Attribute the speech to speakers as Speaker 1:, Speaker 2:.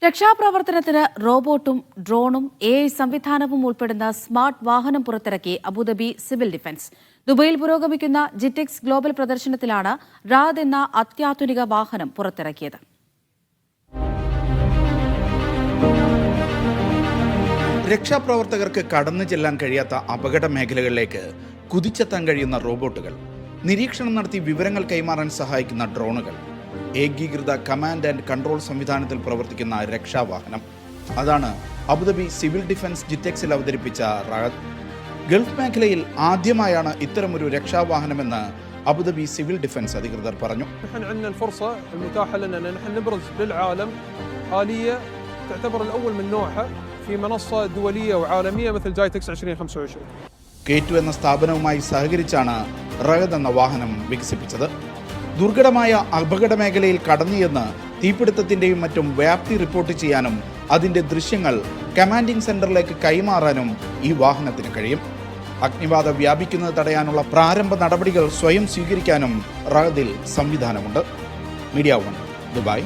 Speaker 1: രക്ഷാപ്രവർത്തനത്തിന് റോബോട്ടും ഡ്രോണും AI സംവിധാനവും ഉൾപ്പെടുന്ന സ്മാർട്ട് വാഹനം പുറത്തിറക്കി അബുദാബി സിവിൽ ഡിഫൻസ്. ദുബൈയിൽ പുരോഗമിക്കുന്ന ജിറ്റെക്സ് ഗ്ലോബൽ പ്രദർശനത്തിലാണ് റാദ് എന്ന അത്യാധുനിക വാഹനം പുറത്തിറക്കിയത്.
Speaker 2: രക്ഷാപ്രവർത്തകർക്ക് കടന്നു ചെല്ലാൻ കഴിയാത്ത അപകട മേഖലകളിലേക്ക് കുതിച്ചെത്താൻ കഴിയുന്ന റോബോട്ടുകൾ, നിരീക്ഷണം നടത്തി വിവരങ്ങൾ കൈമാറാൻ സഹായിക്കുന്ന ഡ്രോണുകൾ, ഏകീകൃത കമാൻഡ് ആൻഡ് കൺട്രോൾ സംവിധാനത്തിൽ പ്രവർത്തിക്കുന്ന രക്ഷാവാഹനം. അതാണ് അബുദാബി സിവിൽ ഡിഫൻസ് ജിറ്റെക്സിൽ അവതരിപ്പിച്ച റാദ്. ഗൾഫ് മേഖലയിൽ ആദ്യമായാണ് ഇത്തരമൊരു രക്ഷാവാഹനമെന്ന് അബുദാബി സിവിൽ ഡിഫൻസ് അധികൃതർ പറഞ്ഞു. K2 എന്ന സ്ഥാപനവുമായി സഹകരിച്ചാണ് റാദ് എന്ന വാഹനം വികസിപ്പിച്ചത്. ദുർഘടമായ അപകട മേഖലയിൽ കടന്നുചെന്ന് തീപിടുത്തത്തിന്റെയും മറ്റും വ്യാപ്തി റിപ്പോർട്ട് ചെയ്യാനും അതിന്റെ ദൃശ്യങ്ങൾ കമാൻഡിംഗ് സെന്ററിലേക്ക് കൈമാറാനും ഈ വാഹനത്തിന് കഴിയും. അഗ്നിബാധ വ്യാപിക്കുന്നത് തടയാനുള്ള പ്രാരംഭ നടപടികൾ സ്വയം സ്വീകരിക്കാനും റാദിൽ സംവിധാനമുണ്ട്. Media 1, Dubai.